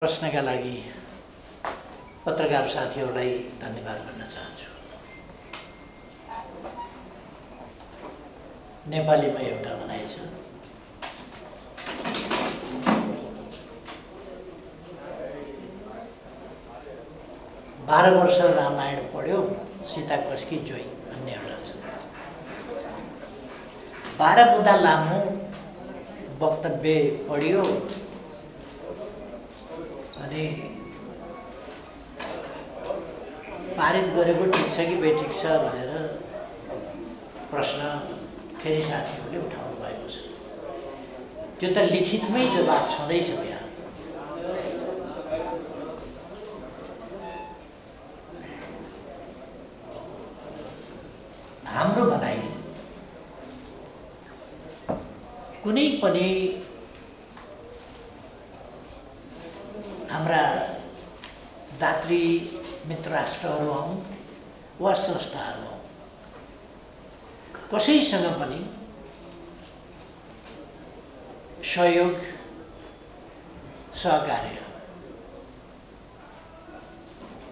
प्रश्नका लागि पत्रकार साथीहरूलाई धन्यवाद भन्न चाहन्छु। नेपालीमा एउटा भनाइ छ, बाह्र वर्ष रामायण पढ्यो सीता कसकी जोई भन्ने एउटा छ। 12 बुँदा लामो वक्तव्य पढियो अनि पारित गरेको ठिक छ कि बेठिक छ भनेर प्रश्न फेरि साथीहरूले उठाउनु भएको छ। त्यो त लिखितमै जवाफ छँदैछ त्यहाँ। हाम्रो भनाइ कुनै पनि हाम्रा दात्री मित्र राष्ट्रहरू हौँ वा संस्थाहरू हौँ, कसैसँग पनि सहयोग सहकार्य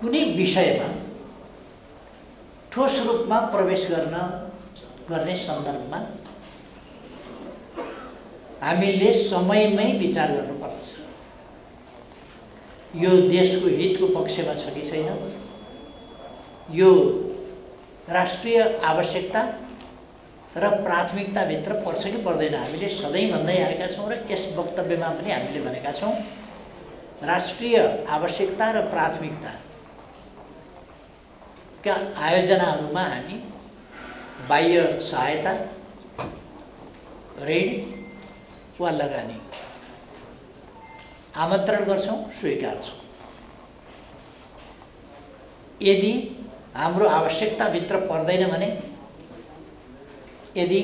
कुनै विषयमा ठोस रूपमा प्रवेश गर्ने सन्दर्भमा हामीले समयमै विचार गर्नुपर्दछ। यो देशको हितको पक्षमा छ कि छैन, यो राष्ट्रिय आवश्यकता र प्राथमिकताभित्र पर्छ कि पर्दैन। हामीले सधैँ भन्दै आएका छौँ र यस वक्तव्यमा पनि हामीले भनेका छौँ, राष्ट्रिय आवश्यकता र प्राथमिकताका आयोजनाहरूमा हामी बाह्य सहायता, ऋण वा लगानी आमन्त्रण गर्छौँ, स्वीकार्छौँ। यदि हाम्रो आवश्यकताभित्र पर्दैन भने, यदि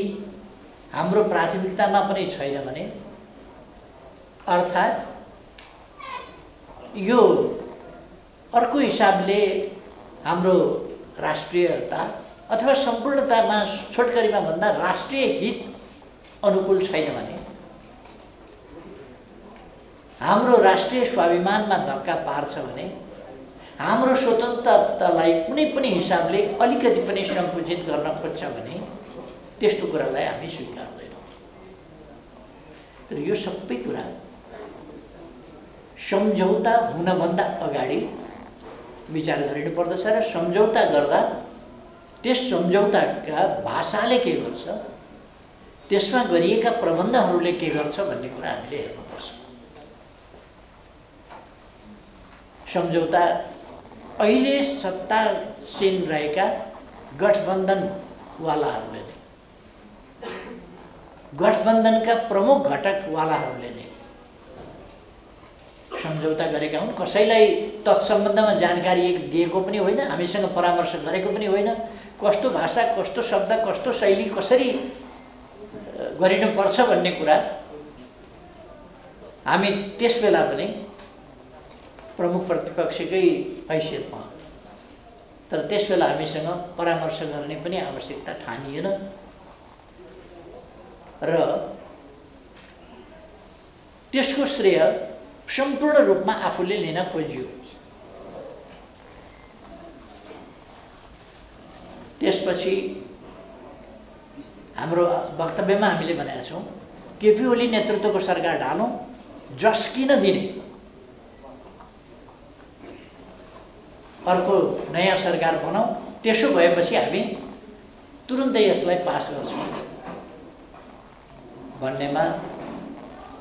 हाम्रो प्राथमिकतामा पनि छैन भने, अर्थात् यो अर्को हिसाबले हाम्रो राष्ट्रियता अथवा सम्पूर्णतामा छोटकरीमा भन्दा राष्ट्रिय हित अनुकूल छैन भने, हाम्रो राष्ट्रिय स्वाभिमानमा धक्का पार्छ भने, हाम्रो स्वतन्त्रतालाई कुनै पनि हिसाबले अलिकति पनि सङ्कुचित गर्न खोज्छ भने त्यस्तो कुरालाई हामी स्वीकार्दैनौँ। तर यो सबै कुरा सम्झौता हुनभन्दा अगाडि विचार गरिनुपर्दछ र सम्झौता गर्दा त्यस सम्झौताका भाषाले के गर्छ, त्यसमा गरिएका प्रबन्धहरूले के गर्छ भन्ने कुरा हामीले हेर्नुपर्छ। सम्झौता अहिले सत्तासीन रहेका गठबन्धनवालाहरूले नै, गठबन्धनका प्रमुख घटकवालाहरूले नै सम्झौता गरेका हुन्। कसैलाई तत्सम्बन्धमा जानकारी दिएको पनि होइन, हामीसँग परामर्श गरेको पनि होइन। कस्तो भाषा, कस्तो शब्द, कस्तो शैली कसरी गरिनुपर्छ भन्ने कुरा हामी त्यस बेला पनि प्रमुख प्रतिपक्षकै हैसियतमा, तर त्यस बेला हामीसँग परामर्श गर्ने पनि आवश्यकता ठानिएन र त्यसको श्रेय सम्पूर्ण रूपमा आफूले लिन खोजियो। त्यसपछि हाम्रो वक्तव्यमा हामीले भनेका छौँ, केपी ओली नेतृत्वको सरकार ढालौँ, जस किन दिने, अर्को नयाँ सरकार बनाऊ, त्यसो भएपछि हामी तुरुन्तै यसलाई पास गर्छौँ भन्नेमा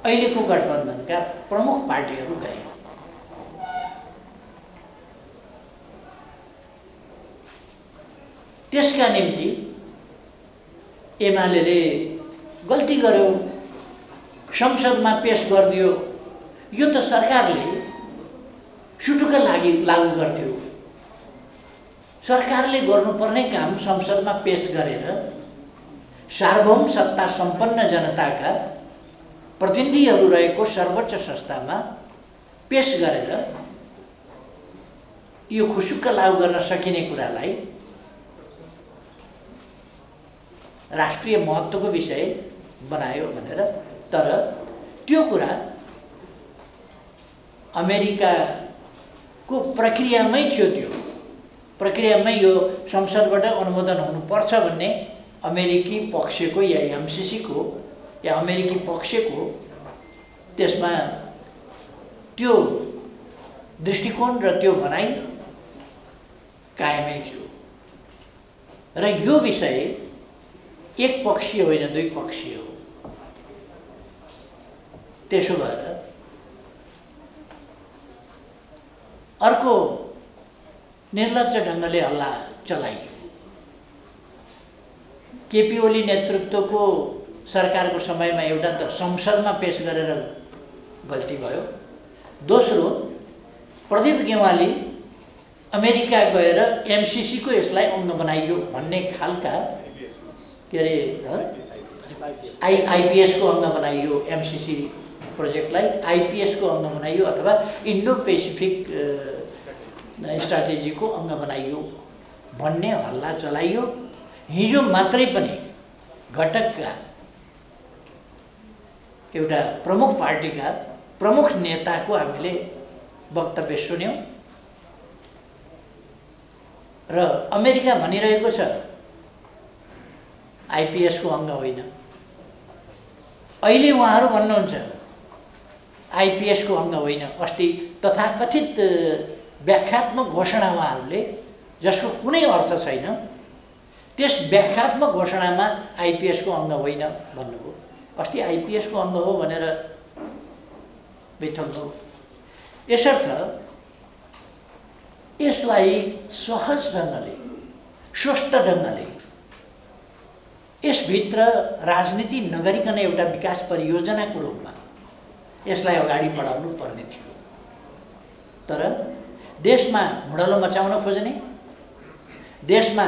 अहिलेको गठबन्धनका प्रमुख पार्टीहरू गए। त्यसका निम्ति एमाले गल्ती गर्यो, संसदमा पेश गरिदियो। यो त सरकारले सुटुक्क लागू गर्थ्यो। सरकारले गर्नुपर्ने काम संसदमा पेश गरेर सार्वभौम सत्ता सम्पन्न जनताका प्रतिनिधिहरू रहेको सर्वोच्च संस्थामा पेश गरेर यो खुसुक्क लागू गर्न सकिने कुरालाई राष्ट्रिय महत्त्वको विषय बनायो भनेर। तर त्यो कुरा अमेरिकाको प्रक्रियामै थियो। त्यो प्रक्रियामै यो संसदबाट अनुमोदन हुनुपर्छ भन्ने अमेरिकी पक्षको या एमसीसीको या अमेरिकी पक्षको त्यसमा त्यो दृष्टिकोण र त्यो भनाइ कायमै थियो। र यो विषय एक पक्षीय होइन, दुई पक्षीय हो। त्यसो भएर अर्को निर्लज्ज ढङ्गले हल्ला चलाइयो। केपी ओली नेतृत्वको सरकारको समयमा एउटा त संसदमा पेश गरेर गल्ती भयो। दोस्रो, प्रदीप गेवाली अमेरिका गएर एमसीसीको यसलाई अङ्ग बनाइयो भन्ने खालका के अरे आइपिएसको अङ्ग बनाइयो, एमसीसी प्रोजेक्टलाई आइपिएसको अङ्ग बनाइयो अथवा इन्डो पेसिफिक स्ट्राटेजीको अङ्ग बनाइयो भन्ने हल्ला चलाइयो। हिजो मात्रै पनि घटकका एउटा प्रमुख पार्टीका प्रमुख नेताको हामीले वक्तव्य सुन्यौँ र अमेरिका भनिरहेको छ आइपिएसको अङ्ग होइन। अहिले उहाँहरू भन्नुहुन्छ आइपिएसको अङ्ग होइन। अस्ति तथाकथित व्याख्यात्मक घोषणा उहाँहरूले, जसको कुनै अर्थ छैन, त्यस व्याख्यात्मक घोषणामा आइपिएसको अङ्ग होइन भन्नुभयो। अस्ति आइपिएसको अङ्ग हो भनेर बिथल्नुभयो। यसर्थ यसलाई सहज ढङ्गले, स्वस्थ ढङ्गले, यसभित्र राजनीति नगरिकन एउटा विकास परियोजनाको रूपमा यसलाई अगाडि बढाउनु पर्ने थियो। तर देशमा हुडलो मचाउन खोज्ने, देशमा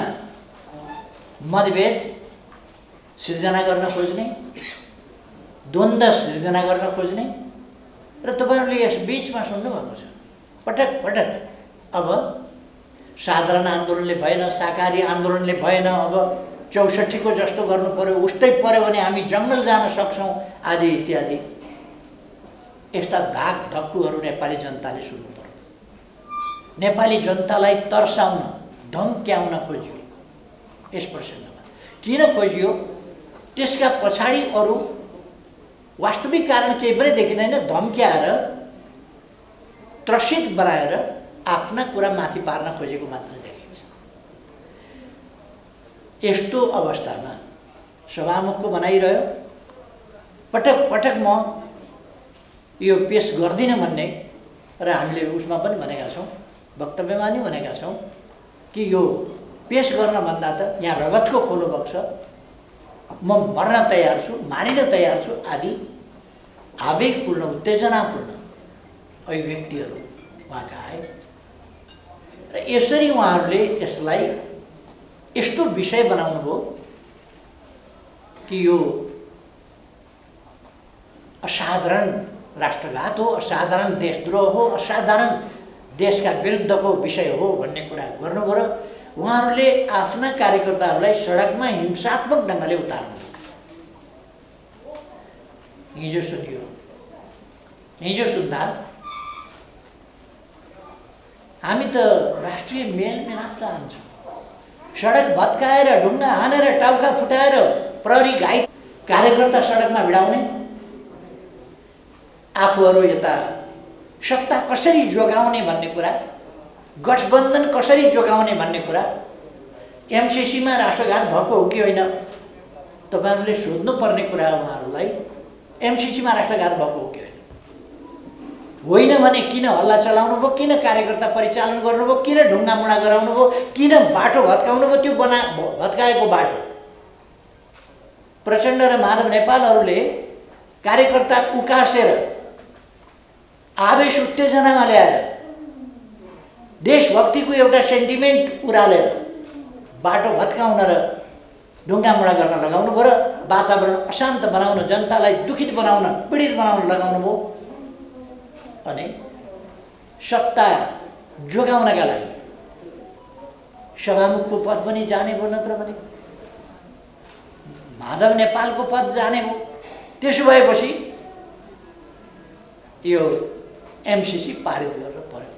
मतभेद सिर्जना गर्न खोज्ने, द्वन्द्व सिर्जना गर्न खोज्ने र तपाईँहरूले यस बीचमा सुन्नुभएको छ पटक पटक अब साधारण आन्दोलनले भएन, शाकाहारी आन्दोलनले भएन, अब 64 को जस्तो गर्नु पर्यो, उस्तै पर्यो भने हामी जङ्गल जान सक्छौँ आदि इत्यादि। यस्ता धाक धक्कुहरू नेपाली जनताले सुन्नु पर्यो। नेपाली जनतालाई तर्साउन, धम्क्याउन खोजियो यस प्रसङ्गमा। किन खोजियो? त्यसका पछाडि अरू वास्तविक कारण केही पनि देखिँदैन। धम्क्याएर, त्रसित बनाएर आफ्ना कुरा माथि पार्न खोजेको मात्र देखिन्छ। यस्तो अवस्थामा सभामुखको भनाइरह्यो, पटक पटक म यो पेश गर्दिनँ भन्ने, र हामीले उसमा पनि भनेका छौँ, वक्तव्यमा नि भनेका छौँ कि यो पेश गर्न भन्दा त यहाँ रगतको खोलो बग्छ, म मर्न तयार छु, मारिन तयार छु आदि आवेगपूर्ण, उत्तेजनापूर्ण अभिव्यक्तिहरू उहाँका आए। र यसरी उहाँहरूले यसलाई यस्तो विषय बनाउनु भयो कि यो असाधारण राष्ट्रघात हो, असाधारण देशद्रोह हो, असाधारण देशका विरुद्धको विषय हो भन्ने कुरा गर्नुभयो। र उहाँहरूले आफ्ना कार्यकर्ताहरूलाई सडकमा हिंसात्मक ढङ्गले उतार्नु। हिजो सुनियो, हिजो सुन्दा हामी त राष्ट्रिय मेलमिलाप चाहन्छौँ, सडक भत्काएर, ढुङ्गा हानेर, टाउका फुटाएर, प्रहरी घाइते कार्यकर्ता सडकमा भिडाउने, आफूहरू यता सत्ता कसरी जोगाउने भन्ने कुरा, गठबन्धन कसरी जोगाउने भन्ने कुरा, एमसीसीमा राष्ट्रघात भएको हो कि होइन तपाईँहरूले सोध्नुपर्ने कुरा उहाँहरूलाई। एमसीसीमा राष्ट्रघात भएको हो कि होइन भने किन हल्ला चलाउनु भयो, किन कार्यकर्ता परिचालन गर्नुभयो, किन ढुङ्गामुढा गराउनु भयो, किन बाटो भत्काउनु भयो? त्यो भत्काएको बाटो प्रचण्ड र माधव नेपालहरूले कार्यकर्ता उकासेर, आवेश उत्तेजनामा ल्याएर, देशभक्तिको एउटा सेन्टिमेन्ट उरालेर बाटो भत्काउन र ढुङ्गामुढा गर्न लगाउनु भयो र वातावरण अशान्त बनाउन, जनतालाई दुखित बनाउन, पीडित बनाउन लगाउनु भयो। अनि सत्ता जोगाउनका लागि सभामुखको पद पनि जाने भयो, नत्र भने माधव नेपालको पद जाने भयो। त्यसो भएपछि यो एमसीसी पारित गर्न पर्यो।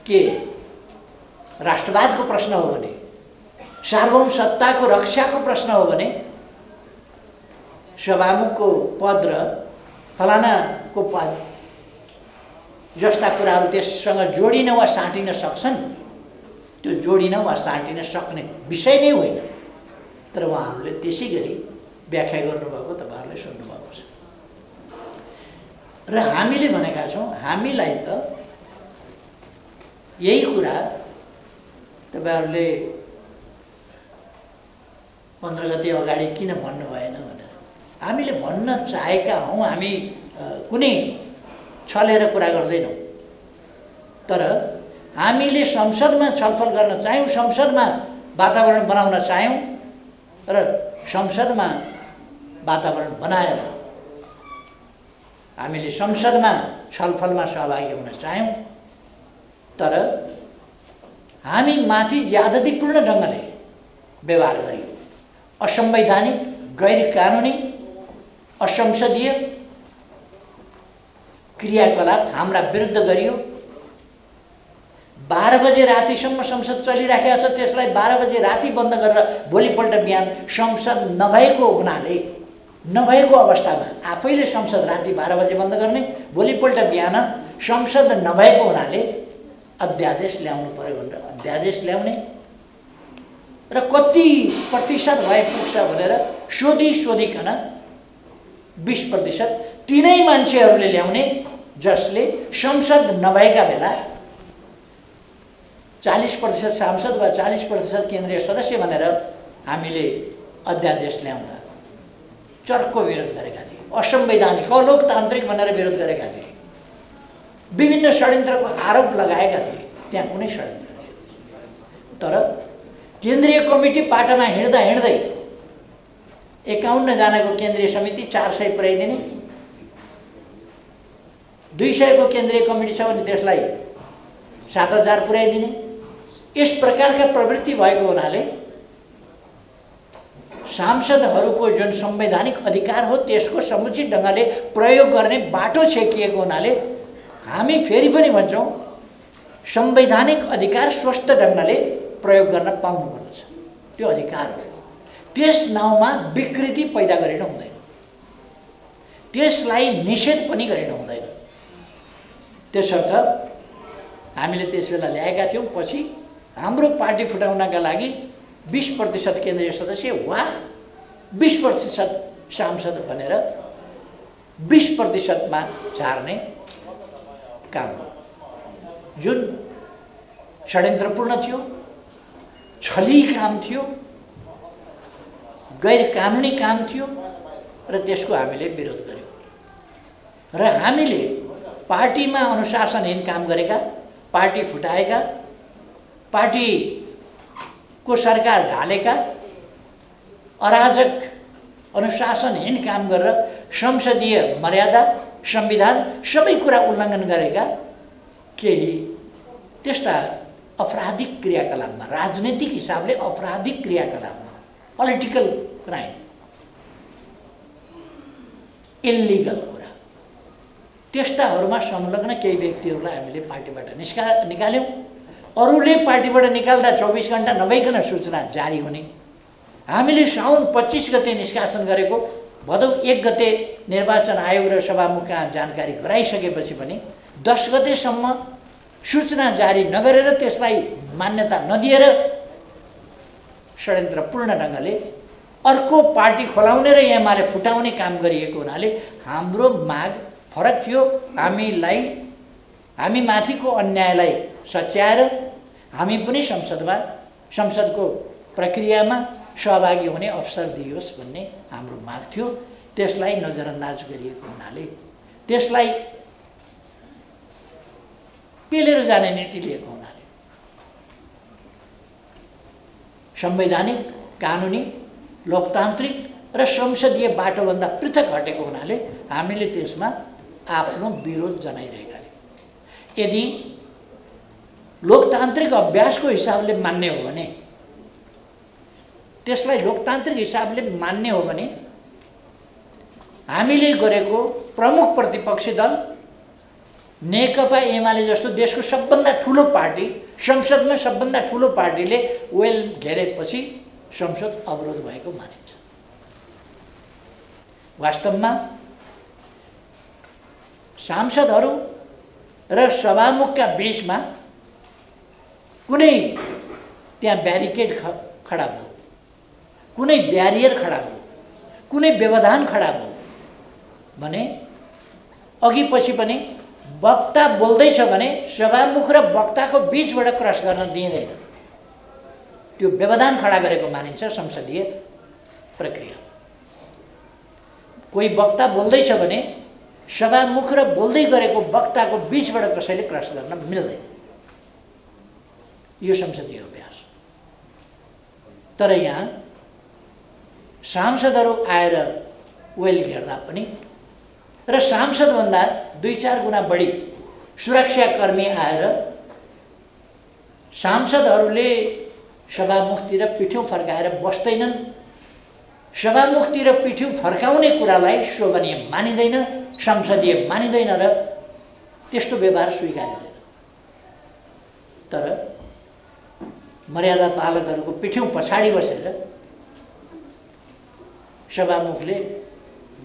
के राष्ट्रवादको प्रश्न हो भने, सार्वभौम सत्ताको रक्षाको प्रश्न हो भने सभामुखको पद र फलानाको पद जस्ता कुराहरू त्यससँग जोडिन वा साटिन सक्छन्। त्यो जोडिन वा साटिन सक्ने विषय नै होइन, तर उहाँहरूले त्यसै गरी व्याख्या गर्नुभएको तपाईँहरूले सुन्नुभएको छ। र हामीले भनेका छौँ, हामीलाई त यही कुरा तपाईँहरूले 15 गते अगाडि किन भन्नु भएन भनेर हामीले भन्न चाहेका हौँ। हामी कुनै छलेर कुरा गर्दैनौँ, तर हामीले संसदमा छलफल गर्न चाह्यौँ, संसदमा वातावरण बनाउन चाह्यौँ र संसदमा वातावरण बनाएर हामीले संसदमा छलफलमा सहभागी हुन चाह्यौँ। तर हामी माथि ज्यादतीपूर्ण ढङ्गले व्यवहार गरियो, असंवैधानिक, गैर कानुनी, असंसदीय क्रियाकलाप हाम्रा विरुद्ध गरियो। 12 बजे रातिसम्म संसद चलिराखेको छ, त्यसलाई 12 बजे राति बन्द गरेर भोलिपल्ट बिहान संसद नभएको हुनाले, नभएको अवस्थामा आफैले संसद राति 12 बजे बन्द गर्ने, भोलिपल्ट बिहान संसद नभएको हुनाले अध्यादेश ल्याउनु पर्यो भनेर अध्यादेश ल्याउने र कति प्रतिशत भए पुग्छ भनेर सोधिकन 20% तिनै मान्छेहरूले ल्याउने, जसले संसद नभएका बेला 40% सांसद वा 40% केन्द्रीय सदस्य भनेर हामीले अध्यादेश ल्याउँदा चर्को विरोध गरेका थिए, असंवैधानिक, अलोकतान्त्रिक भनेर विरोध गरेका थिए, विभिन्न षड्यन्त्रको आरोप लगाएका थिए। त्यहाँ कुनै षड्यन्त्र थिएन। तर केन्द्रीय कमिटी पाटामा हिँड्दा हिँड्दै 51 जनाको केन्द्रीय समिति 400 पुर्याइदिने, 200 को केन्द्रीय कमिटी छ भने त्यसलाई 7000 पुर्याइदिने, यस प्रकारका प्रवृत्ति भएको हुनाले सांसदहरूको जुन संवैधानिक अधिकार हो त्यसको समुचित ढङ्गले प्रयोग गर्ने बाटो छेकिएको हुनाले हामी फेरि पनि भन्छौँ, संवैधानिक अधिकार स्वस्थ ढङ्गले प्रयोग गर्न पाउनुपर्दछ। त्यो अधिकार हो, त्यस नाउँमा विकृति पैदा गरिन हुँदैन, त्यसलाई निषेध पनि गरिन हुँदैन। त्यसर्थ हामीले त्यसबेला ल्याएका थियौँ। पछि हाम्रो पार्टी फुटाउनका लागि 20% केन्द्रीय सदस्य वा 20% सांसद भनेर 20% मा झार्ने काम हो, जुन षड्यन्त्रपूर्ण थियो, छली काम थियो, गैर कानुनी काम थियो र त्यसको हामीले विरोध गर्यौँ। र हामीले पार्टीमा अनुशासनहीन काम गरेका, पार्टी फुटाएका, पार्टीको सरकार ढालेका, अराजक अनुशासनहीन काम गरेर संसदीय मर्यादा, संविधान सबै कुरा उल्लङ्घन गरेका केही त्यस्ता अपराधिक क्रियाकलापमा, राजनीतिक हिसाबले अपराधिक क्रियाकलापमा, पोलिटिकल क्राइम, इल्लिगल कुरा, त्यस्ताहरूमा संलग्न केही व्यक्तिहरूलाई हामीले पार्टीबाट निकाल्यौँ। अरूले पार्टीबाट निकाल्दा 24 घण्टा नभइकन सूचना जारी हुने। हामीले साउन 25 गते निष्कासन गरेको भदौ 1 गते निर्वाचन आयोग र सभामुखमा जानकारी गराइसकेपछि पनि 10 गतेसम्म सूचना जारी नगरेर त्यसलाई मान्यता नदिएर षड्यन्त्रपूर्ण ढङ्गले अर्को पार्टी खोलाउने र एमाले फुटाउने काम गरिएको हुनाले हाम्रो माग फरक थियो। हामी माथिको अन्यायलाई सच्याएर हामी पनि संसदको प्रक्रियामा सहभागी हुने अवसर दियोस् भन्ने हाम्रो माग थियो। त्यसलाई नजरअन्दाज गरिएको हुनाले, त्यसलाई पेलेर जाने नीति लिएको हुनाले, संवैधानिक, कानुनी, लोकतान्त्रिक र संसदीय बाटोभन्दा पृथक हटेको हुनाले हामीले त्यसमा आफ्नो विरोध जनाइरहेका थियौँ। यदि लोकतान्त्रिक अभ्यासको हिसाबले मान्ने हो भने, त्यसलाई लोकतान्त्रिक हिसाबले मान्ने हो भने हामीले गरेको प्रमुख प्रतिपक्षी दल नेकपा एमाले जस्तो देशको सबभन्दा ठुलो पार्टी, संसदमा सबभन्दा ठुलो पार्टीले वेल घेरेपछि संसद अवरोध भएको मानिन्छ। वास्तवमा सांसदहरू र सभामुखका बीचमा कुनै त्यहाँ ब्यारिकेड खडा भयो, कुनै ब्यारियर खडा भयो, कुनै व्यवधान खडा भयो भने अघि पछि पनि वक्ता बोल्दैछ भने सभामुख र वक्ताको बीचबाट क्रस गर्न दिइँदैन। त्यो व्यवधान खडा गरेको मानिन्छ संसदीय प्रक्रिया। कोही वक्ता बोल्दैछ भने सभामुख र बोल्दै गरेको वक्ताको बीचबाट कसैले क्रस गर्न मिल्दैन। यो संसदीय अभ्यास। तर यहाँ सांसदहरू आएर वेल घेर्दा पनि र सांसदभन्दा 2-4 गुणा बढी सुरक्षाकर्मी आएर सांसदहरूले सभामुखतिर पिठ्यौँ फर्काएर बस्दैनन्। सभामुखतिर पिठ्यौँ फर्काउने कुरालाई शोभनीय मानिँदैन, संसदीय मानिँदैन र त्यस्तो व्यवहार स्वीकारिँदैन। तर मर्यादा पालकहरूको पिठ्यौँ पछाडि बसेर सभामुखले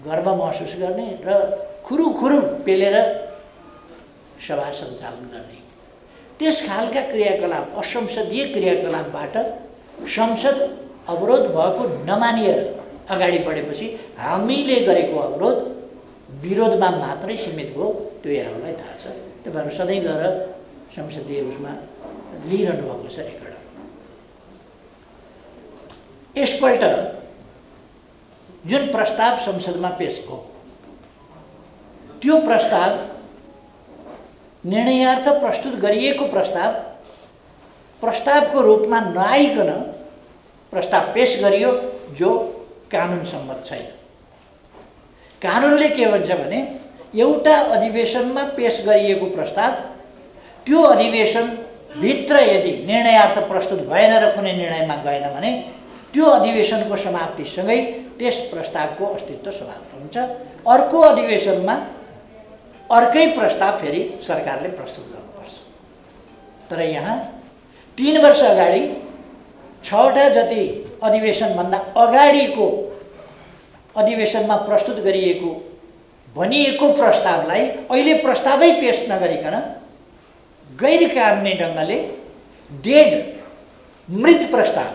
गर्व महसुस गर्ने र खुरुखुरु पेलेर सभा सञ्चालन गर्ने, त्यस खालका क्रियाकलाप, असंसदीय क्रियाकलापबाट संसद अवरोध भएको नमानिएर अगाडि बढेपछि हामीले गरेको अवरोध विरोधमा मात्रै सीमित भयो। त्यो यहाँहरूलाई थाहा छ। तपाईँहरू सधैँ गएर संसदीय उसमा लिइरहनु भएको छ रेकर्ड। यसपल्ट जुन प्रस्ताव संसदमा पेश भयो त्यो प्रस्ताव निर्णयार्थ प्रस्तुत गरिएको प्रस्तावको रूपमा नआइकन प्रस्ताव पेश गरियो जो कानुन सम्मत छैन। कानुनले के भन्छ भने एउटा अधिवेशनमा पेश गरिएको प्रस्ताव त्यो अधिवेशनभित्र यदि निर्णयार्थ प्रस्तुत भएन र कुनै निर्णयमा गएन भने त्यो अधिवेशनको समाप्तिसँगै त्यस प्रस्तावको अस्तित्व समाप्त हुन्छ। अर्को अधिवेशनमा अर्कै प्रस्ताव फेरि सरकारले प्रस्तुत गर्नुपर्छ। तर यहाँ 3 वर्ष अगाडि 6वटा जति अधिवेशनभन्दा अगाडिको अधिवेशनमा प्रस्तुत गरिएको भनिएको प्रस्तावलाई अहिले प्रस्तावै पेश नगरिकन गैर कानुनी ढङ्गले डेड मृत प्रस्ताव,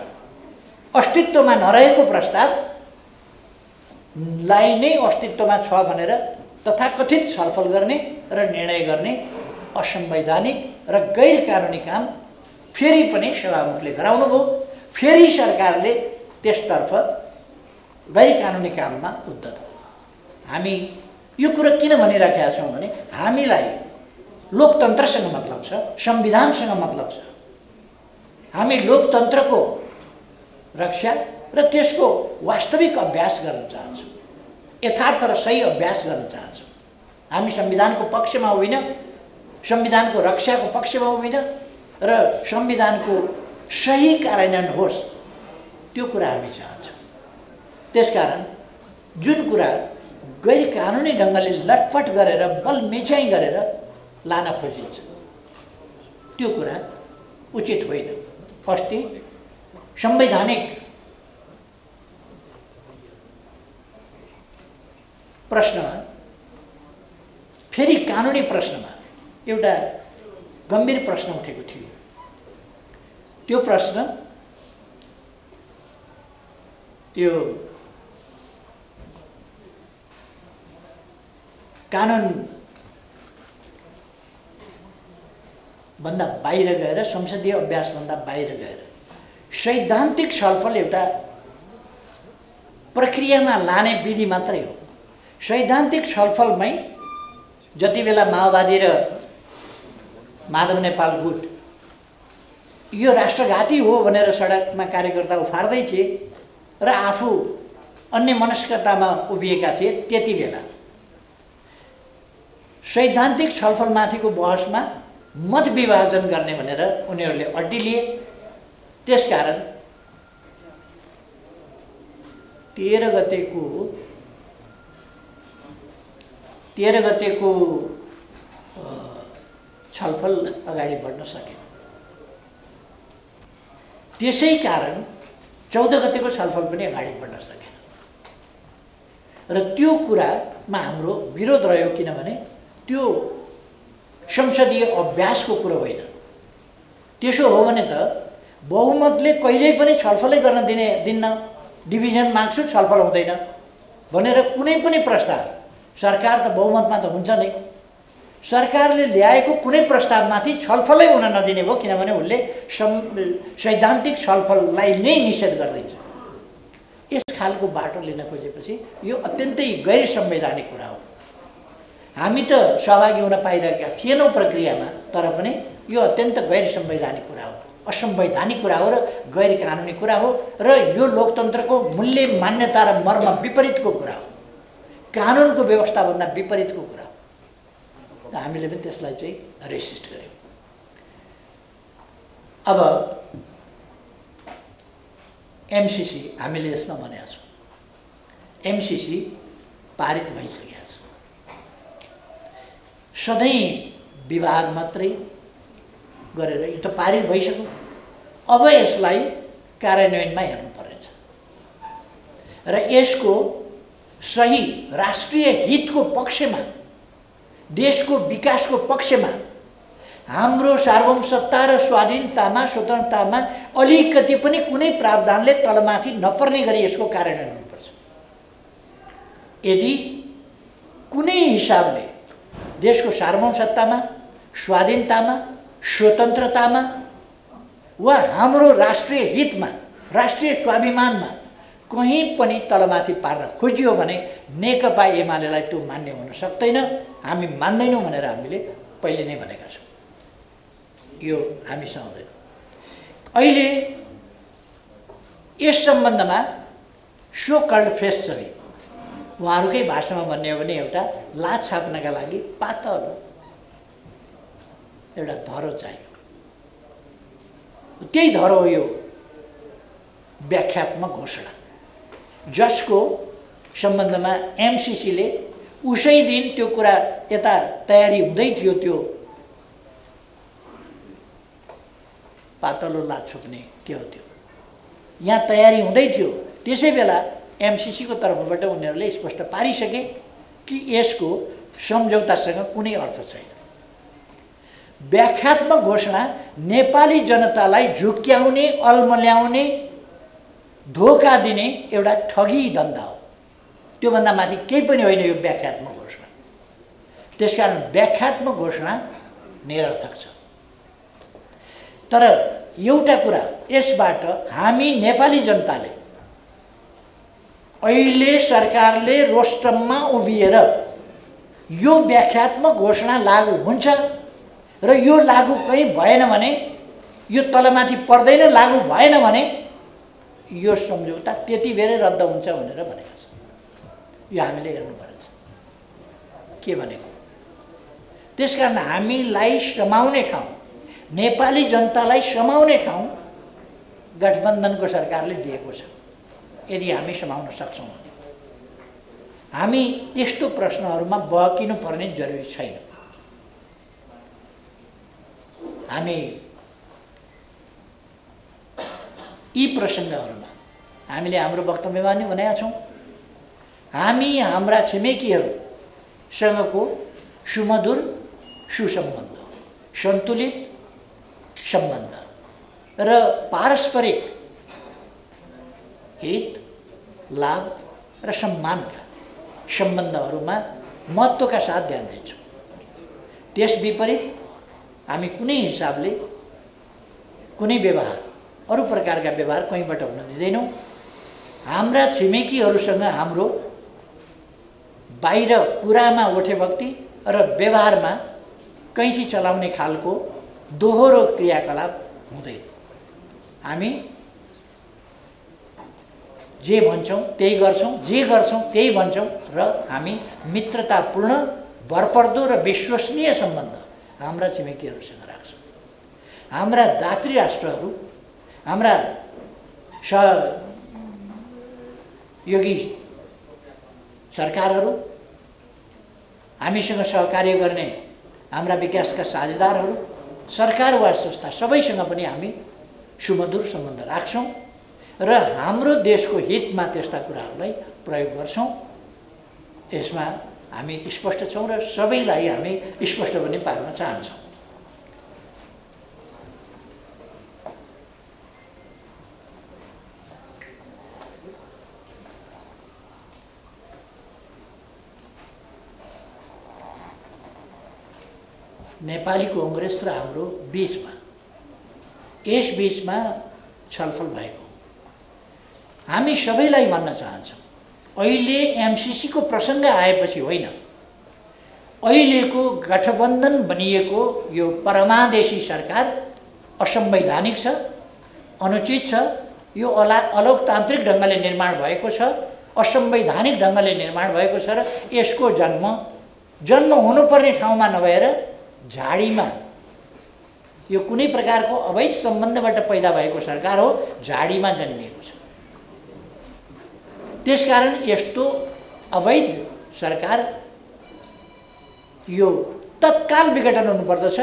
अस्तित्वमा नरहेको प्रस्तावलाई नै अस्तित्वमा छ भनेर तथाकथित छलफल गर्ने र निर्णय गर्ने असंवैधानिक र गैर कानुनी काम फेरि पनि सभामुखले गराउनु भयो। फेरि सरकारले त्यसतर्फ गैर कानुनी काममा उद्धत हो। हामी यो कुरा किन भनिराखेका छौँ भने हामीलाई लोकतन्त्रसँग मतलब छ, संविधानसँग मतलब छ। हामी लोकतन्त्रको रक्षा र त्यसको वास्तविक अभ्यास गर्न चाहन्छौँ, यथार्थ र सही अभ्यास गर्न चाहन्छौँ। हामी संविधानको पक्षमा होइन, संविधानको रक्षाको पक्षमा होइन र संविधानको सही कार्यान्वयन होस् त्यो कुरा हामी चाहन्छौँ। त्यसकारण जुन कुरा गैर कानुनी ढङ्गले लटपट गरेर बल मेच्याइ गरेर लान खोजिन्छ त्यो कुरा उचित होइन। अस्ति संवैधानिक प्रश्नमा फेरि कानुनी प्रश्नमा एउटा गम्भीर प्रश्न उठेको थियो। त्यो प्रश्न त्यो कानुन भन्दा बाहिर गएर, संसदीय अभ्यास भन्दा बाहिर गएर सैद्धान्तिक छलफल एउटा प्रक्रियामा लाने विधि मात्रै हो। सैद्धान्तिक छलफलमै जति बेला माओवादी र माधव नेपाल गुट यो राष्ट्रघाती हो भनेर सडकमा कार्यकर्ता उफार्दै थिए र आफू अन्य मनस्कतामा उभिएका थिए, त्यति बेला सैद्धान्तिक छलफलमाथिको बहसमा मत विभाजन गर्ने भनेर उनीहरूले अड्डी लिए। त्यसकारण 13 गतेको छलफल अगाडि बढ्न सकेन। त्यसै कारण 14 गतेको छलफल पनि अगाडि बढ्न सकेन र त्यो कुरामा हाम्रो विरोध रह्यो, किनभने त्यो संसदीय अभ्यासको कुरो होइन। त्यसो हो भने त बहुमतले कहिल्यै पनि छलफलै गर्न दिन्न, डिभिजन माग्छु छलफल हुँदैन भनेर कुनै पनि प्रस्ताव, सरकार त बहुमतमा त हुन्छ नै, सरकारले ल्याएको कुनै प्रस्तावमाथि छलफलै हुन नदिने भयो, किनभने उसले सैद्धान्तिक छलफललाई नै निषेध गरिदिन्छ। यस खालको बाटो लिन खोजेपछि यो अत्यन्तै गैर संवैधानिक कुरा हो। हामी त सहभागी हुन पाइरहेका थिएनौँ प्रक्रियामा, तर पनि यो अत्यन्त गैर संवैधानिक कुरा हो, असंवैधानिक कुरा हो र गैर कानुनी कुरा हो र यो लोकतन्त्रको मूल्य मान्यता र मर्म विपरीतको कुरा हो, कानुनको व्यवस्थाभन्दा विपरीतको कुरा हो। हामीले पनि त्यसलाई चाहिँ रेसिस्ट गर्यौँ। अब एमसीसी हामीले यसमा भनेका छौँ, एमसीसी पारित भइसकेको छ। सधैँ विवाद मात्रै गरेर यो त पारित भइसक्यो, अब यसलाई कार्यान्वयनमा हेर्नुपर्नेछ र यसको सही राष्ट्रिय हितको पक्षमा, देशको विकासको पक्षमा, हाम्रो सार्वभौमसत्ता र स्वाधीनतामा, स्वतन्त्रतामा अलिकति पनि कुनै प्रावधानले तलमाथि नपर्ने गरी यसको कार्यान्वयन हुनुपर्छ। यदि कुनै हिसाबले देशको सार्वभौमसत्तामा, स्वाधीनतामा, स्वतन्त्रतामा वा हाम्रो राष्ट्रिय हितमा, राष्ट्रिय स्वाभिमानमा कहीँ पनि तलमाथि पार्न खोजियो भने नेकपा एमालेलाई त्यो मान्य हुन सक्दैन, हामी मान्दैनौँ भनेर हामीले पहिले नै भनेका छौँ। यो हामीसँग हुँदैन। अहिले यस सम्बन्धमा सो कल्ड फेस सबै, उहाँहरूकै भाषामा भन्ने हो भने एउटा लाज छाप्नका लागि पातलो एउटा धरो चाहियो। त्यही धरो हो यो व्याख्यात्मक घोषणा, जसको सम्बन्धमा एमसीसीले उसै दिन त्यो कुरा यता तयारी हुँदै थियो, त्यो पातलो लाज छोप्ने के हो त्यो यहाँ तयारी हुँदै थियो, त्यसै बेला एमसीसीको तर्फबाट उनीहरूले स्पष्ट पारिसके कि यसको सम्झौतासँग कुनै अर्थ छैन। व्याख्यात्मक घोषणा नेपाली जनतालाई झुक्क्याउने, अल्मल्याउने, धोका दिने एउटा ठगी धन्दा हो। त्योभन्दा माथि केही पनि होइन यो व्याख्यात्मक घोषणा। त्यसकारण व्याख्यात्मक घोषणा निरर्थक छ। तर एउटा कुरा, यसबाट हामी नेपाली जनताले अहिले सरकारले रोस्टममा उभिएर यो व्याख्यात्मक घोषणा लागू हुन्छ र यो लागू कहीँ भएन भने, यो तलमाथि पर्दैन, लागू भएन भने यो सम्झौता त्यति बेरै रद्द हुन्छ भनेर भनेका छन्। यो हामीले हेर्नुपर्छ के भनेको। त्यसकारण हामीलाई समाउने ठाउँ, नेपाली जनतालाई समाउने ठाउँ गठबन्धनको सरकारले दिएको छ। यदि हामी समाउन सक्छौँ भने हामी त्यस्तो प्रश्नहरूमा बहकिनु पर्ने जरुरी छैन। हामी यी प्रसङ्गहरूमा हामीले हाम्रो वक्तव्यमा नि भनेका छौँ, हामी हाम्रा छिमेकीहरूसँगको सुमधुर सुसम्बन्ध, सन्तुलित सम्बन्ध र पारस्परिक हित, लाभ र सम्मानका सम्बन्धहरूमा महत्त्वका साथ ध्यान दिन्छौँ। त्यस विपरीत हामी कुनै हिसाबले कुनै व्यवहार, अरू प्रकारका व्यवहार कहीँबाट हुन दिँदैनौँ। हाम्रा छिमेकीहरूसँग हाम्रो बाहिर कुरामा ओठेभक्ति र व्यवहारमा कैँची चलाउने खालको दोहोरो क्रियाकलाप हुँदैन। हामी जे भन्छौँ त्यही गर्छौँ, जे गर्छौँ त्यही भन्छौँ र हामी मित्रतापूर्ण, भरपर्दो र विश्वसनीय सम्बन्ध हाम्रा छिमेकीहरूसँग राख्छौँ। हाम्रा दात्री राष्ट्रहरू, हाम्रा सहयोगी सरकारहरू, हामीसँग सहकार्य गर्ने हाम्रा विकासका साझेदारहरू, सरकार वा संस्था सबैसँग पनि हामी सुमधुर सम्बन्ध राख्छौँ र हाम्रो देशको हितमा त्यस्ता कुराहरूलाई प्रयोग गर्छौँ। यसमा हामी स्पष्ट छौँ र सबैलाई हामी स्पष्ट पनि पार्न चाहन्छौँ। नेपाली कांग्रेस र हाम्रो बीचमा यस बीचमा छलफल भएको हामी सबैलाई भन्न चाहन्छौँ। अहिले एमसीसी को प्रसङ्ग आएपछि होइन, अहिलेको गठबन्धन बनिएको यो परमादेशी सरकार असंवैधानिक छ, अनुचित छ, यो अलोकतान्त्रिक ढङ्गले निर्माण भएको छ, असंवैधानिक ढङ्गले निर्माण भएको छ र यसको जन्म हुनुपर्ने ठाउँमा नभएर झाडीमा, यो कुनै प्रकारको अवैध सम्बन्धबाट पैदा भएको सरकार हो, झाडीमा जन्मिएको छ। त्यसकारण यस्तो अवैध सरकार यो तत्काल विघटन हुनुपर्दछ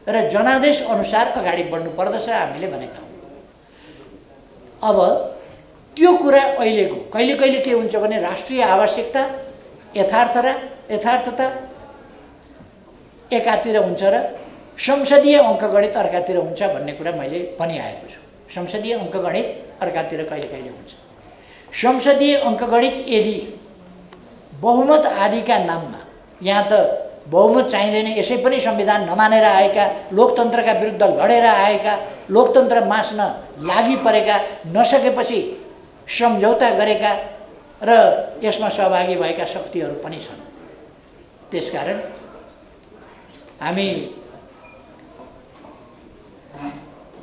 र जनादेश अनुसार अगाडि बढ्नुपर्दछ हामीले भनेका हौँ। अब त्यो कुरा अहिलेको कहिले कहिले के हुन्छ भने राष्ट्रिय आवश्यकता यथार्थता एकातिर हुन्छ र संसदीय अङ्कगणित अर्कातिर हुन्छ भन्ने कुरा मैले भनिआएको छु। संसदीय अङ्कगणित अर्कातिर कहिले कहिले हुन्छ। संसदीय अङ्कगणित यदि बहुमत आदिका नाममा, यहाँ त बहुमत चाहिँदैन, यसै पनि संविधान नमानेर आएका, लोकतन्त्रका विरुद्ध लडेर आएका, लोकतन्त्र मास्न लागि परेका, नसकेपछि सम्झौता गरेका र यसमा सहभागी भएका शक्तिहरू पनि छन्। त्यसकारण हामी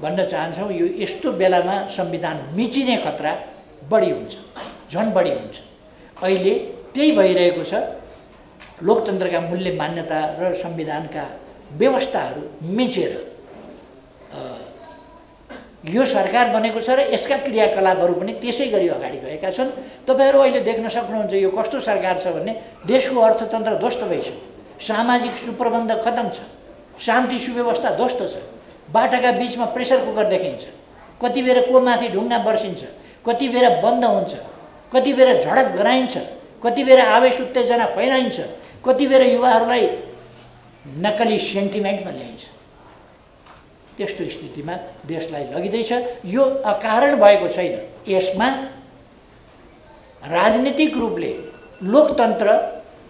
भन्न चाहन्छौँ यो यस्तो बेलामा संविधान मिचिने खतरा बढी हुन्छ, झन् बढी हुन्छ। अहिले त्यही भइरहेको छ। लोकतन्त्रका मूल्य मान्यता र संविधानका व्यवस्थाहरू मिचेर यो सरकार बनेको छ र यसका क्रियाकलापहरू पनि त्यसै गरी अगाडि गएका छन्। तपाईहरु अहिले देख्न सक्नुहुन्छ यो कस्तो सरकार छ भन्ने। देशको अर्थतन्त्र ध्वस्त भइसक्यो, सामाजिक सुप्रबन्ध खतम छ, शान्ति सुव्यवस्था ध्वस्त छ, बाटाका बीचमा प्रेसर कुकर देखिन्छ, कति बेर को माथि ढुङ्गा बर्सिन्छ, कति बेर बन्द हुन्छ, कति बेर झडप गराइन्छ, कति बेर आवेश उत्तेजना फैलाइन्छ, कति बेर युवाहरूलाई नक्कली सेन्टिमेन्टमा ल्याइन्छ। त्यस्तो स्थितिमा देशलाई लगिँदैछ। यो अकारण भएको छैन। यसमा राजनीतिक रूपले लोकतन्त्र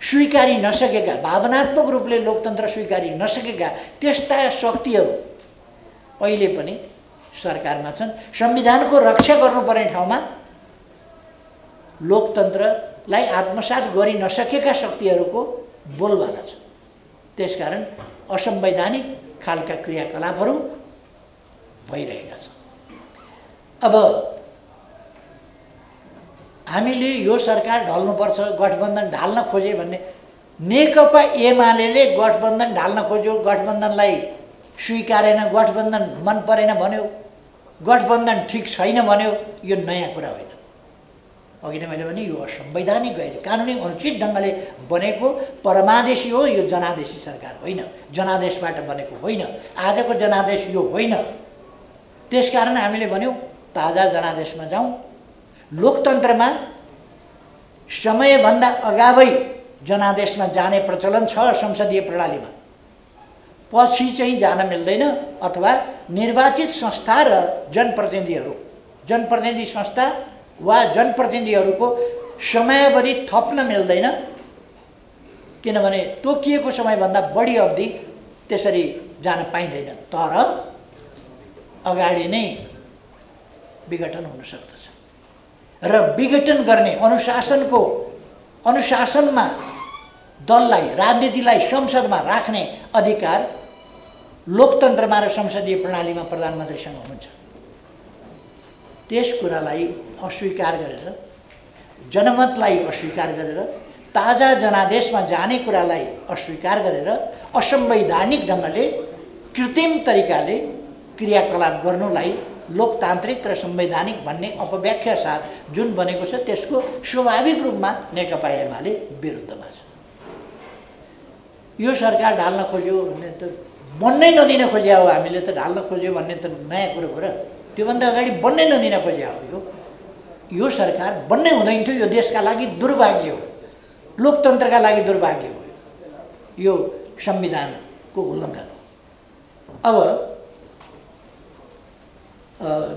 स्वीकारी नसकेका, भावनात्मक रूपले लोकतन्त्र स्वीकारी नसकेका त्यस्ता शक्तिहरू अहिले पनि सरकारमा छन्। संविधानको रक्षा गर्नुपर्ने ठाउँमा लोकतन्त्रलाई आत्मसात गरि नसकेका शक्तिहरूको बोलबाला छ। त्यसकारण असंवैधानिक खालका क्रियाकलापहरू भइरहेका छन्। अब हामीले यो सरकार ढल्नुपर्छ, गठबन्धन ढाल्न खोजे भन्ने, नेकपा एमाले गठबन्धन ढाल्न खोज्यो, गठबन्धनलाई स्वीकारेन, गठबन्धन मन परेन भन्यो, गठबन्धन ठिक छैन भन्यो। यो नयाँ कुरा होइन। अघि नै मैले भने यो असंवैधानिक गैर कानुनी अनुचित ढङ्गले बनेको परमादेशी हो। यो जनादेशी सरकार होइन, जनादेशबाट बनेको होइन। आजको जनादेश यो होइन। त्यसकारण हामीले भन्यौँ ताजा जनादेशमा जाउँ। लोकतन्त्रमा समयभन्दा अगावै जनादेशमा जाने प्रचलन छ संसदीय प्रणालीमा। पछि चाहिँ जान मिल्दैन, अथवा निर्वाचित संस्था र जनप्रतिनिधि संस्था वा जनप्रतिनिधिहरूको समयावधि थप्न मिल्दैन, किनभने तोकिएको समयभन्दा बढी अवधि त्यसरी जान पाइँदैन। तर अगाडि नै विघटन हुन सक्दछ र विघटन गर्ने अनुशासनमा दललाई, राजनीतिलाई संसदमा राख्ने अधिकार लोकतन्त्रमा र संसदीय प्रणालीमा प्रधानमन्त्रीसँग हुन्छ। त्यस कुरालाई अस्वीकार गरेर, जनमतलाई अस्वीकार गरेर, ताजा जनादेशमा जाने कुरालाई अस्वीकार गरेर असंवैधानिक ढङ्गले कृत्रिम तरिकाले क्रियाकलाप गर्नुलाई लोकतान्त्रिक र संवैधानिक भन्ने अपव्याख्या साथ जुन बनेको छ त्यसको स्वाभाविक रूपमा नेकपा एमाले विरुद्धमा छ। यो सरकार ढाल्न खोज्यो भने त बन्नै नदिन खोज्या हो, हामीले त ढाल्न खोज्यो भन्ने त नयाँ कुरो हो र, त्योभन्दा अगाडि बन्नै नदिन खोज्या हो। यो सरकार बन्नै हुँदैन थियो, यो देशका लागि दुर्भाग्य हो, लोकतन्त्रका लागि दुर्भाग्य हो, यो संविधानको उल्लङ्घन हो। अब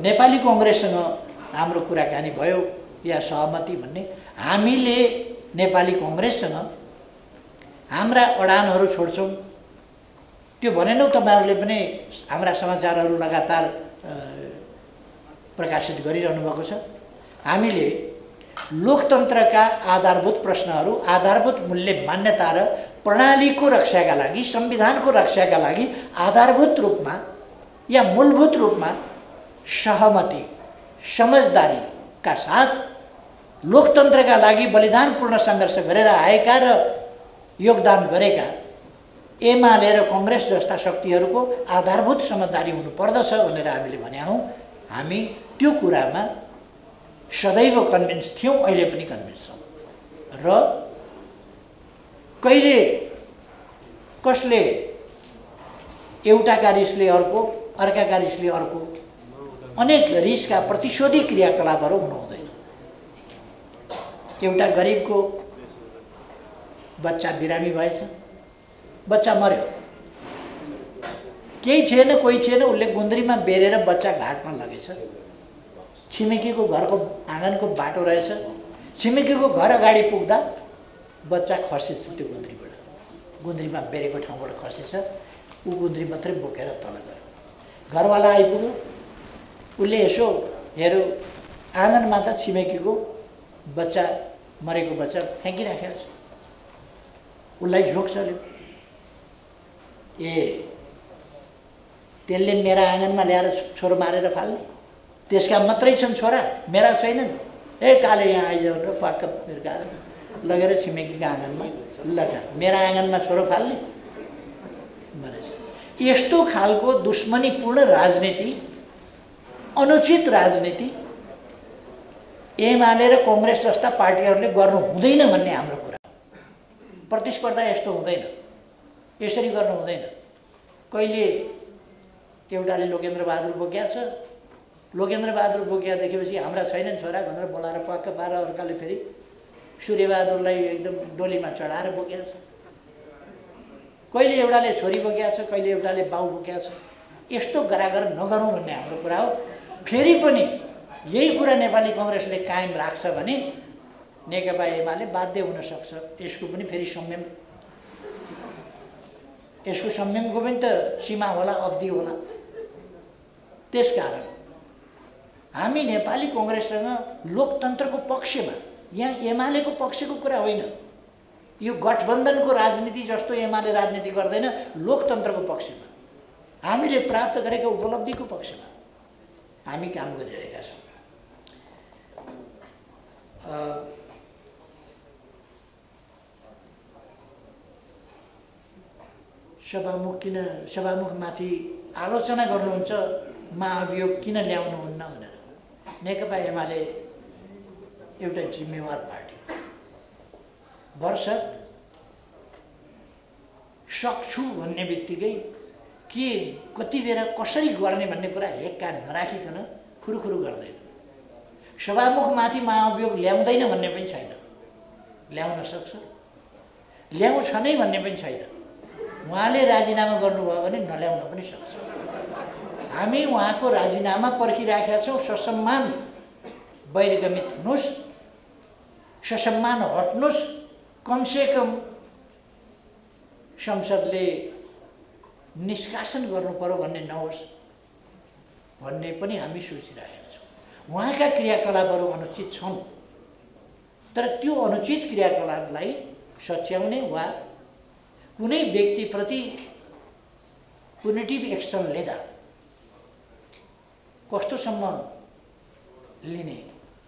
नेपाली कङ्ग्रेससँग हाम्रो कुराकानी भयो या सहमति भन्ने, हामीले नेपाली कङ्ग्रेससँग हाम्रा अडानहरू छोड्छौँ त्यो भनेनौ। तपाईहरुले पनि हाम्रा समाचारहरू लगातार प्रकाशित गरिरहनु भएको छ। हामीले लोकतन्त्रका आधारभूत प्रश्नहरू, आधारभूत मूल्य मान्यता र प्रणालीको रक्षाका लागि, संविधानको रक्षाका लागि आधारभूत रूपमा या मूलभूत रूपमा सहमति, समझदारीका साथ लोकतन्त्रका लागि बलिदानपूर्ण सङ्घर्ष गरेर आएका र योगदान गरेका एमाले र कङ्ग्रेस जस्ता शक्तिहरूको आधारभूत समझदारी हुनुपर्दछ भनेर हामीले भनेका हौँ। हामी त्यो कुरामा सदैव कन्भिन्स थियौँ, अहिले पनि कन्भिन्स छौँ। र कहिले कसले एउटाका रिसले अर्को, अर्काका रिसले अर्को, अनेक रिसका प्रतिशोधी क्रियाकलापहरू हुनु हुँदैन। एउटा गरिबको बच्चा बिरामी भएछ, बच्चा मर्यो, केही थिएन, कोही थिएन, उसले गुन्द्रीमा बेरेर बच्चा घाटमा लगेछ। छिमेकीको घरको आँगनको बाटो रहेछ, छिमेकीको घर अगाडि पुग्दा बच्चा खसेछ त्यो गुन्द्रीबाट, गुन्द्रीमा बेरेको ठाउँबाट खसेछ। ऊ गुन्द्री मात्रै बोकेर तल गयो। घरवाला आइपुग्यो, उसले यसो हेऱ्यो, आँगनमा त छिमेकीको बच्चा, मरेको बच्चा फ्याँकिराखेको छ। उसलाई झोक चल्यो, ए त्यसले मेरा आँगनमा ल्याएर छोरो मारेर फाल्ने, त्यसका मात्रै छन् छोरा, मेरा छैनन्। ए काले यहाँ आइजाऊ र पक्क फिर्काएर लगेर छिमेकीका आँगनमा लगा, मेरा आँगनमा छोरो फाल्ने भनेछ। यस्तो खालको दुश्मनीपूर्ण राजनीति, अनुचित राजनीति एमाले र कङ्ग्रेस जस्ता पार्टीहरूले गर्नु हुँदैन भन्ने हाम्रो कुरा। प्रतिस्पर्धा यस्तो हुँदैन, यसरी गर्नु हुँदैन। कहिले एउटाले लोकेन्द्र बहादुर बोक्या छ, लोकेन्द्र बहादुर बोक्या देखेपछि हाम्रा छैनन् छोरा भनेर बोलाएर पक्क पारेर अर्काले फेरि सूर्यबहादुरलाई एकदम डोलीमा चढाएर बोक्या छ। कहिले एउटाले छोरी बोक्या छ, कहिले एउटाले बाउ बोक्या छ। यस्तो गरागर नगरौँ भन्ने हाम्रो कुरा हो। फेरि पनि यही कुरा नेपाली कङ्ग्रेसले कायम राख्छ भने नेकपा एमाले बाध्य हुन सक्छ। यसको पनि फेरि संयम, यसको संयमको पनि त सीमा होला, अवधि होला। त्यसकारण हामी नेपाली कङ्ग्रेससँग लोकतन्त्रको पक्षमा, यहाँ एमालेको पक्षको कुरा होइन, यो गठबन्धनको राजनीति जस्तो एमाले राजनीति गर्दैन, लोकतन्त्रको पक्षमा, हामीले प्राप्त गरेका उपलब्धिको पक्षमा हामी काम गरिरहेका छौँ। सभामुखमाथि आलोचना गर्नुहुन्छ, महाभियोग किन ल्याउनुहुन्न भनेर। नेकपा एमाले एउटा जिम्मेवार पार्टी, भरसक सक्छु भन्ने बित्तिकै के कति बेला कसरी गर्ने भन्ने कुरा हेक्का नराखिकन खुरुखुरु गर्दैन। सभामुखमाथि महाभियोग ल्याउँदैन भन्ने पनि छैन, ल्याउन सक्छ, ल्याउँछ नै भन्ने पनि छैन। उहाँले राजीनामा गर्नुभयो भने नल्याउन पनि सक्छ। हामी उहाँको राजीनामा पर्खिराखेका छौँ। ससम्मान बहिर्गमित हुनुहोस्, ससम्मान हट्नुहोस्, कमसेकम संसदले निष्कासन गर्नु पर्यो भन्ने नहोस् भन्ने पनि हामी सोचिरहेका छौँ। उहाँका क्रियाकलापहरू अनुचित छन्, तर त्यो अनुचित क्रियाकलापलाई सच्याउने वा कुनै व्यक्तिप्रति पुनिटिभ एक्सन लिँदा कस्तोसम्म लिने,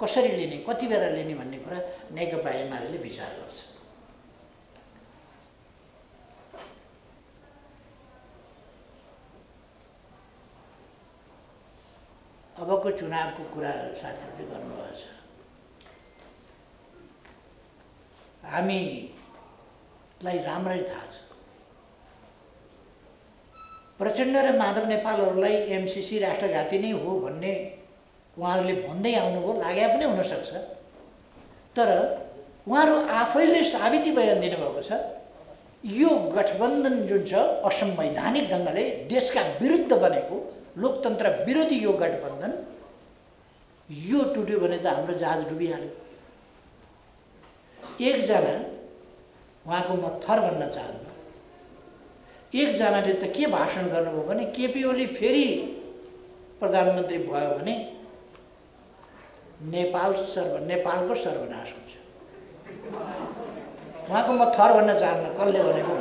कसरी लिने, कति बेला लिने भन्ने कुरा नेकपा एमाले विचार गर्छ। अबको चुनावको कुरा साथीहरूले गर्नुभएको छ। हामीलाई राम्ररी थाहा छ प्रचण्ड र माधव नेपालहरूलाई एमसिसी राष्ट्रघाती नै हो भन्ने उहाँहरूले भन्दै आउनुभयो, लागे पनि हुनसक्छ। तर उहाँहरू आफैले साबिती बयान दिनुभएको छ यो गठबन्धन जुन छ असंवैधानिक ढङ्गले देशका विरुद्ध बनेको लोकतन्त्र विरोधी यो गठबन्धन यो टुट्यो भने त हाम्रो जहाज डुबिहाल्यो। एकजना उहाँको म थर भन्न चाहन्न, एकजनाले त के भाषण गर्नुभयो भने केपी ओली फेरि प्रधानमन्त्री भयो भने नेपालको सर्वनाश हुन्छ। उहाँको म थर भन्न चाहन्न, कसले भनेको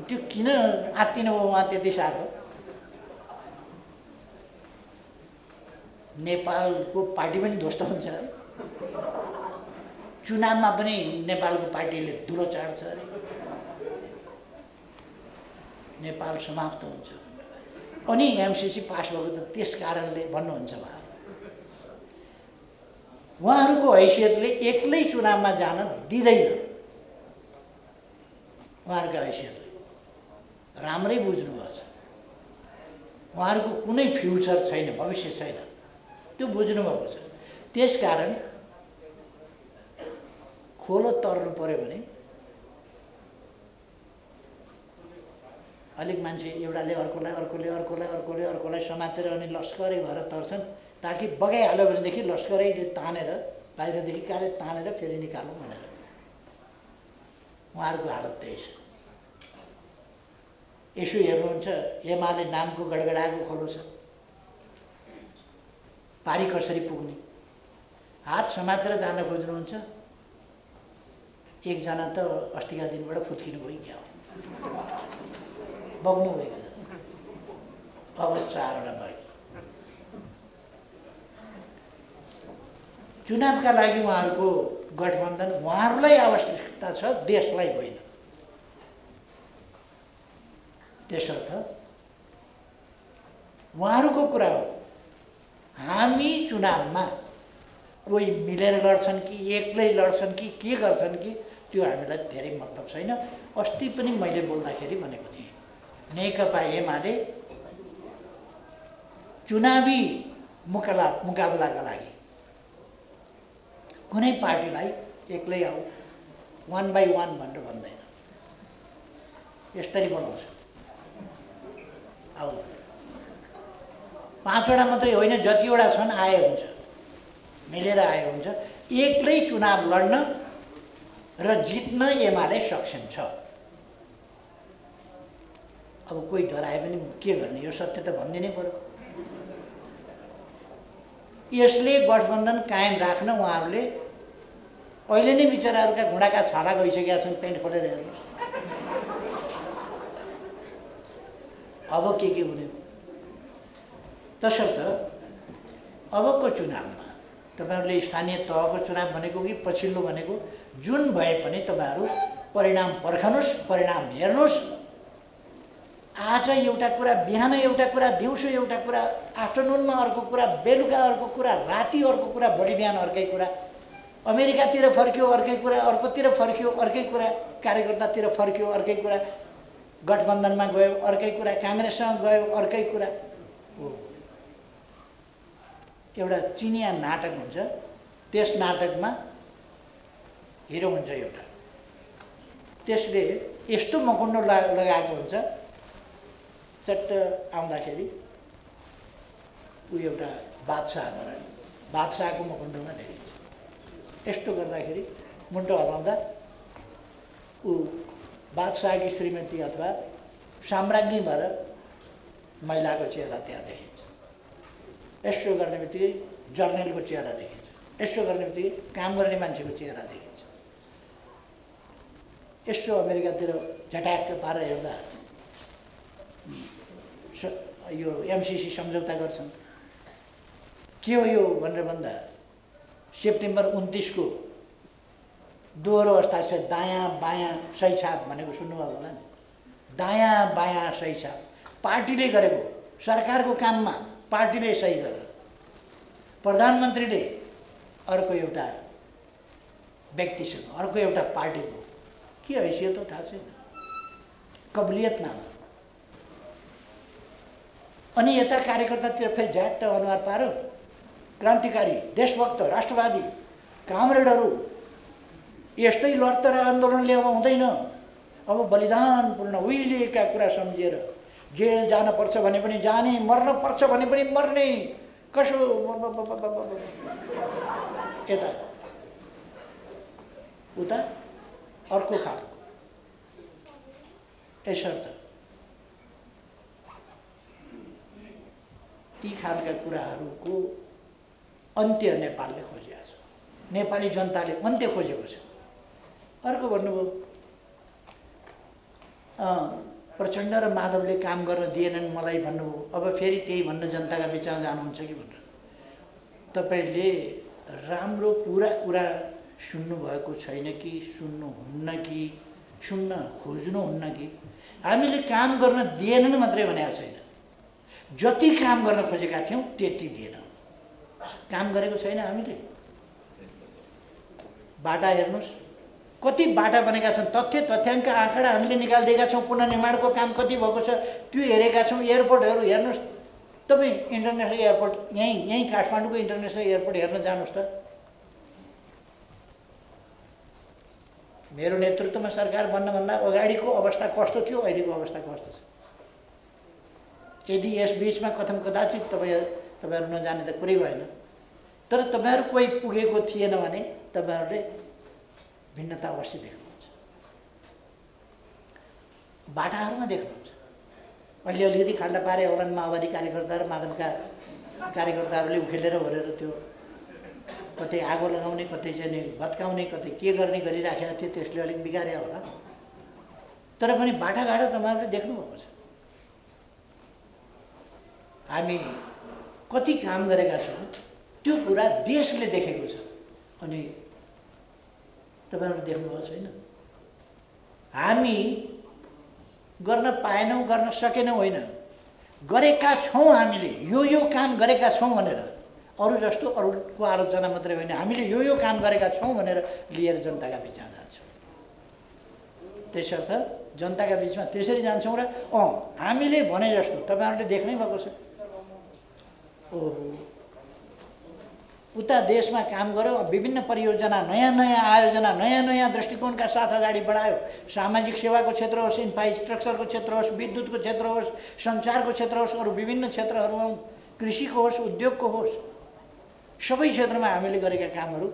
त्यो किन आत्तिनु भयो उहाँ त्यति साह्रो? नेपालको पार्टी पनि ध्वस्त हुन्छ, चुनावमा पनि नेपालको पार्टीले धुलो चाड्छ अरे, नेपाल समाप्त हुन्छ। अनि एमसिसी पास भएको त त्यस कारणले भन्नुहुन्छ उहाँहरूको हैसियतले एक्लै चुनावमा जान दिँदैन। उहाँहरूको हैसियतले राम्रै बुझ्नुभएको छ, उहाँहरूको कुनै फ्युचर छैन, भविष्य छैन, त्यो बुझ्नुभएको छ। त्यसकारण खोलो तर्नु पर्यो भने अलिक मान्छे एउटाले अर्कोलाई समातेर अनि लस्करै भएर तर्छन्, ताकि बगाइहाल्यो भनेदेखि लस्करैले तानेर बाहिरदेखि काले तानेर फेरि निकालौँ भनेर। उहाँहरूको हालत त्यही छ। यसो हेर्नुहुन्छ एमाले नामको गडगडाएको खोलो छ, पारी कसरी पुग्ने? हात समातेर जान खोज्नुहुन्छ, एकजना त अस्तिका दिनबाट फुत्किनु भयो, क्या हो बग्नु भएको छ। अब 4वटा भयो। चुनावका लागि उहाँहरूको गठबन्धन उहाँहरूलाई आवश्यकता छ, देशलाई होइन। त्यसर्थ उहाँहरूको कुरा हो, हामी चुनावमा कोही मिलेर लड्छन् कि एक्लै लड्छन् कि के गर्छन् कि त्यो हामीलाई धेरै मतलब छैन। अस्ति पनि मैले बोल्दाखेरि भनेको थिएँ, नेकपा एमाले चुनावी मुकाबलाका लागि कुनै पार्टीलाई एक्लै आऊ 1 by 1 भनेर भन्दैन, यसरी बनाउँछ। आऊ 5वटा मात्रै होइन, जतिवटा छन् आए हुन्छ, मिलेर आए हुन्छ। एक्लै चुनाव लड्न र जित्न एमाले सक्षम छ। अब कोही डराए पनि के गर्ने, यो सत्य त भनिदिनै पर्यो। यसले गठबन्धन कायम राख्न उहाँहरूले अहिले नै बिचराहरूका घुँडाका छाला गइसकेका छन्, पेन्ट खोलेर हेर्नुहोस्। अब के हुने? तसर्थ अबको चुनावमा तपाईहरुले स्थानीय तहको चुनाव भनेको कि पछिल्लो भनेको जुन भए पनि तपाईहरु परिणाम पर्खनुस्, परिणाम हेर्नुस्। आज एउटा कुरा, बिहान एउटा कुरा, दिउँसो एउटा कुरा, आफ्टरनुनमा अर्को कुरा, बेलुका अर्को कुरा, राति अर्को कुरा, भोलि बिहान अर्कै कुरा। अमेरिकातिर फर्क्यो अर्कै कुरा, अर्कोतिर फर्क्यो अर्कै कुरा, कार्यकर्तातिर फर्क्यो अर्कै कुरा, गठबन्धनमा गयो अर्कै कुरा, कांग्रेससँग गयो अर्कै कुरा। एउटा चिनिया नाटक हुन्छ, त्यस नाटकमा हिरो हुन्छ एउटा, त्यसले यस्तो मकुण्डो लगाएको हुन्छ, चट्ट आउँदाखेरि ऊ एउटा बादशाहको मकुण्डोमा देखिन्छ। यस्तो गर्दाखेरि मुन्टो हलाउँदा ऊ बादशाहकी श्रीमती अथवा साम्राज्ञी भएर महिलाको चेहरा त्यहाँ देखिन्छ। यसो गर्ने बित्तिकै जर्नलको चेहरा देखिन्छ, यसो गर्ने बित्तिकै काम गर्ने मान्छेको चेहरा देखिन्छ। यसो अमेरिकातिर झट्याक्क पारेर हेर्दा यो एमसिसी सम्झौता गर्छन्। के हो यो भनेर भन्दा सेप्टेम्बर 29 को दोहोरो हस्ताक्षर दायाँ बायाँ सही छाप भनेको सुन्नुभयो होला नि। दायाँ बायाँ सही छाप पार्टीले गरेको, सरकारको काममा पार्टीले सही गरेर प्रधानमन्त्रीले अर्को एउटा व्यक्तिसँग अर्को एउटा पार्टीको के हैसियत हो थाहा छैन, कबुलियत नाम। अनि यता कार्यकर्तातिर फेरि झ्याट्ट अनुहार पारो, क्रान्तिकारी, देशभक्त, राष्ट्रवादी कामरेडहरू यस्तै लडतर आन्दोलनले अब हुँदैन, अब बलिदानपूर्ण उहिलेका कुरा सम्झिएर जेल जानुपर्छ भने पनि जाने, मर्न पर्छ भने पनि मर्ने, कसो यता उता अर्को खालको यसर्थ ती खालका कुराहरूको अन्त्य नेपालले खोजेको छ, नेपाली जनताले अन्त्य खोजेको छ। अर्को भन्नुभयो प्रचण्ड र माधवले काम गर्न दिएनन् मलाई भन्नुभयो, अब फेरि त्यही भन्न जनताका बिचमा जानुहुन्छ कि भनेर। तपाईँले राम्रो पुरा कुरा सुन्नुभएको छैन कि सुन्नुहुन्न कि सुन्न खोज्नुहुन्न कि? हामीले काम गर्न दिएनन् मात्रै भनेको छैन, जति काम गर्न खोजेका थियौँ त्यति दिएन, काम गरेको छैन हामीले। बाटा हेर्नुहोस्, कति बाटा बनेका छन्, तथ्याङ्क आँकडा हामीले निकालिदिएका छौँ। पुनर्निर्माणको काम कति भएको छ त्यो हेरेका छौँ। एयरपोर्टहरू हेर्नुहोस्, तपाईँ इन्टरनेसनल एयरपोर्ट यहीँ काठमाडौँको इन्टरनेसनल एयरपोर्ट हेर्न जानुहोस् त। मेरो नेतृत्वमा सरकार बन्नभन्दा अगाडिको अवस्था कस्तो थियो, अहिलेको अवस्था कस्तो छ? यदि यस बिचमा कथम कदाचित तपाईँहरू नजाने त कुरै भएन, तर तपाईँहरू कोही पुगेको थिएन भने तपाईँहरूले भिन्नता अवश्य देख्नुहुन्छ, बाटाहरूमा देख्नुहुन्छ। अहिले अलिकति खाल्डा पारे होलान् माओवादी कार्यकर्ता र माधवका कार्यकर्ताहरूले उखेलेर भरेर त्यो कतै आगो लगाउने, कतै चाहिँ भत्काउने, कतै के गर्ने गरिराखेका थिए, त्यसले अलिक बिगारे होला। तर पनि बाटाघाटो तपाईँहरूले देख्नुभएको छ। हामी कति काम गरेका छौँ त्यो कुरा देशले देखेको छ, अनि तपाईँहरूले देख्नुभएको छैन। हामी गर्न पाएनौँ, गर्न सकेनौँ होइन, गरेका छौँ। हामीले यो काम गरेका छौँ भनेर, अरू जस्तो अरूको आलोचना मात्रै होइन, हामीले यो काम गरेका छौँ भनेर लिएर जनताका बिचमा जान्छौँ। त्यसर्थ जनताका बिचमा त्यसरी जान्छौँ र हामीले भने जस्तो तपाईँहरूले देख्नै भएको छ। उता देशमा काम गर्यो, विभिन्न परियोजना, नयाँ नयाँ आयोजना, नयाँ नयाँ दृष्टिकोणका साथ अगाडि बढायो। सामाजिक सेवाको क्षेत्र होस्, इन्फ्रास्ट्रक्चरको क्षेत्र होस्, विद्युतको क्षेत्र होस्, सञ्चारको क्षेत्र होस्, अरू विभिन्न क्षेत्रहरूमा, कृषिको होस्, उद्योगको होस्, सबै क्षेत्रमा हामीले गरेका कामहरू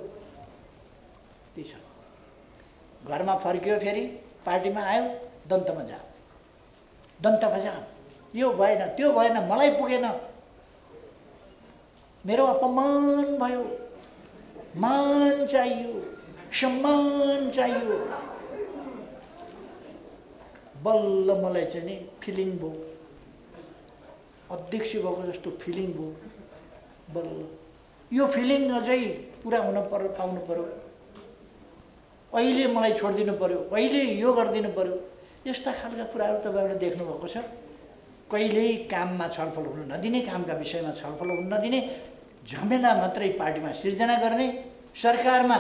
ती छ। घरमा फर्कियो, फेरि पार्टीमा आयो, दन्तमा जाऊ, दन्तमा जाऊ, यो भएन, त्यो भएन, मलाई पुगेन, मेरो अपमान भयो, मान चाहियो, सम्मान चाहियो। बल्ल मलाई चाहिँ नि फिलिङ भयो, अध्यक्ष भएको जस्तो फिलिङ भयो। बल्ल यो फिलिङ अझै पुरा हुन पर्यो, पाउनु पर्यो। अहिले मलाई छोडिदिनु पर्यो, अहिले यो गरिदिनु पर्यो। यस्ता खालका कुराहरू तपाईँहरूले देख्नुभएको छ। कहिल्यै काममा छलफल हुन नदिने, कामका विषयमा छलफल हुन नदिने, झमेला मात्रै पार्टीमा सिर्जना गर्ने, सरकारमा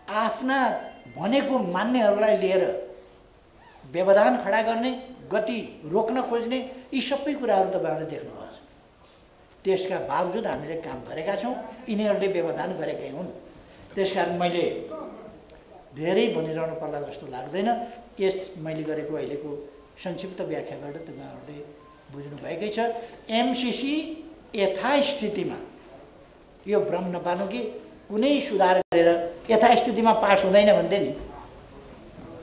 आफ्ना भनेको मान्नेहरूलाई लिएर व्यवधान खडा गर्ने, गति रोक्न खोज्ने, यी सबै कुराहरू तपाईँहरूले देख्नुभएको छ। त्यसका बावजुद हामीले काम गरेका छौँ, यिनीहरूले व्यवधान गरेकै हुन्। त्यसकारण मैले धेरै भनिरहनु पर्ला जस्तो लाग्दैन। यस मैले गरेको अहिलेको संक्षिप्त व्याख्याबाट तपाईँहरूले बुझ्नुभएकै छ। एमसिसी यथास्थितिमा यो भ्रम नपार्नु कि कुनै सुधार गरेर यथास्थितिमा पास हुँदैन भन्थे नि,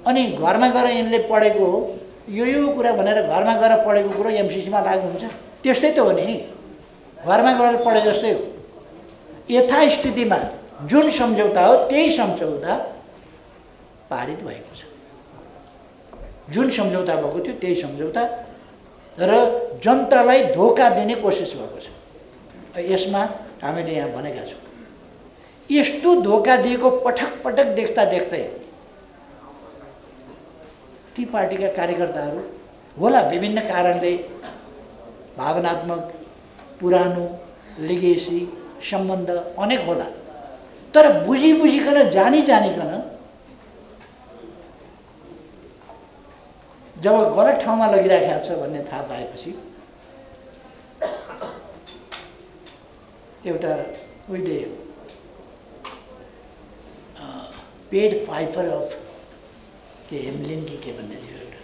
अनि घरमा गएर यिनले पढेको हो यो कुरा भनेर घरमा गएर पढेको कुरो एमसिसीमा लागु हुन्छ? त्यस्तै त हो नि, घरमा गएर पढे जस्तै हो। यथास्थितिमा जुन सम्झौता हो त्यही सम्झौता पारित भएको छ। जुन सम्झौता भएको थियो त्यही सम्झौता, र जनतालाई धोका दिने कोसिस भएको छ। यसमा हामीले यहाँ भनेका छौँ, यस्तो धोका दिएको पटक पटक देख्दा देख्दै ती पार्टीका कार्यकर्ताहरू होला विभिन्न कारणले, भावनात्मक पुरानो लिगेसी सम्बन्ध अनेक होला, तर बुझिकन जानिकन जब गलत ठाउँमा लगिराखेको छ भन्ने थाहा पाएपछि एउटा उहिले पेड फाइपर अफ के हेमलिन के भन्ने थियो एउटा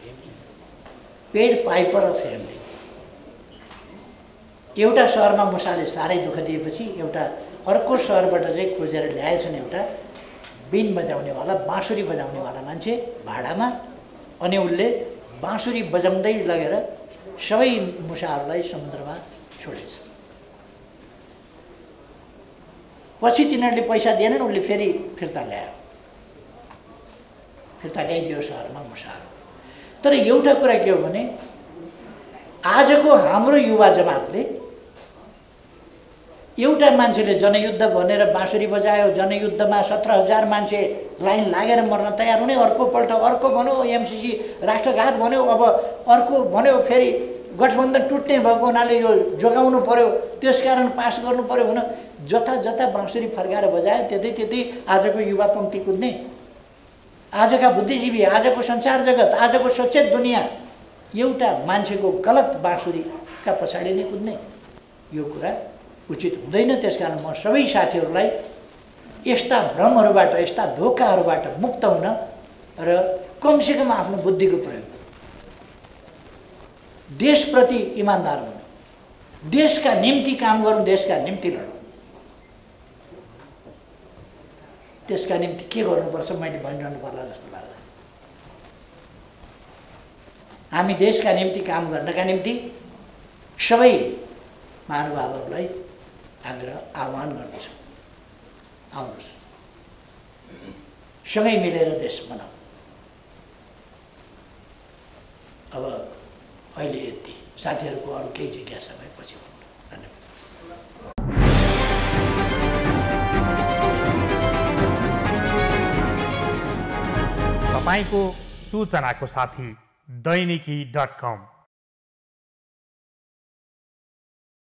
पेड फाइपर अफ हेमलिन। एउटा सहरमा मुसाले साह्रै दुःख दिएपछि एउटा अर्को सहरबाट चाहिँ खोजेर ल्याएछन् एउटा बिन बजाउनेवाला बाँसुरी बजाउनेवाला मान्छे भाडामा। अनि उसले बाँसुरी बजाउँदै लगेर सबै मुसाहरूलाई समुद्रमा छोडेछ। पछि तिनीहरूले पैसा दिएनन्, उसले फेरि फिर्ता ल्यायो, फिर्ता ल्याइदियो सहरमा मुसाहरू। तर एउटा कुरा के हो भने आजको हाम्रो युवा जमातले एउटा मान्छेले जनयुद्ध भनेर बाँसुरी बजायो, जनयुद्धमा 17,000 मान्छे लाइन लागेर मर्न तयार हुने, अर्कोपल्ट अर्को भन्यो एमसीसी राष्ट्रघात भन्यो, अब अर्को भन्यो फेरि गठबन्धन टुट्ने भएको हुनाले यो जोगाउनु पर्यो, त्यसकारण पास गर्नु पर्यो भने जता जता बाँसुरी फर्काएर बजायो त्यतै आजको युवा पङ्क्ति कुद्ने, आजका बुद्धिजीवी, आजको संसार जगत, आजको सचेत दुनियाँ एउटा मान्छेको गलत बाँसुरीका पछाडि नै कुद्ने। यो कुरा उचित हुँदैन। त्यसकारण म सबै साथीहरूलाई यस्ता भ्रमहरूबाट, यस्ता धोकाहरूबाट मुक्त हुन र कमसेकम आफ्नो बुद्धिको प्रयोग, देशप्रति इमान्दार हुनु, देशका निम्ति काम गरौँ, देशका निम्ति लडौँ। त्यसका निम्ति के गर्नुपर्छ मैले भनिरहनु पर्ला जस्तो लाग्दैन। हामी देशका निम्ति काम गर्नका निम्ति सबै महानुभावहरूलाई आह्वान गर्दछौँ, आउनुहोस् सँगै मिलेर देश बनाऊ। अब अहिले यति, साथीहरूको अरू केही जिज्ञासा भएपछि धन्यवाद। तपाईको सूचनाको साथी दैनिकी.com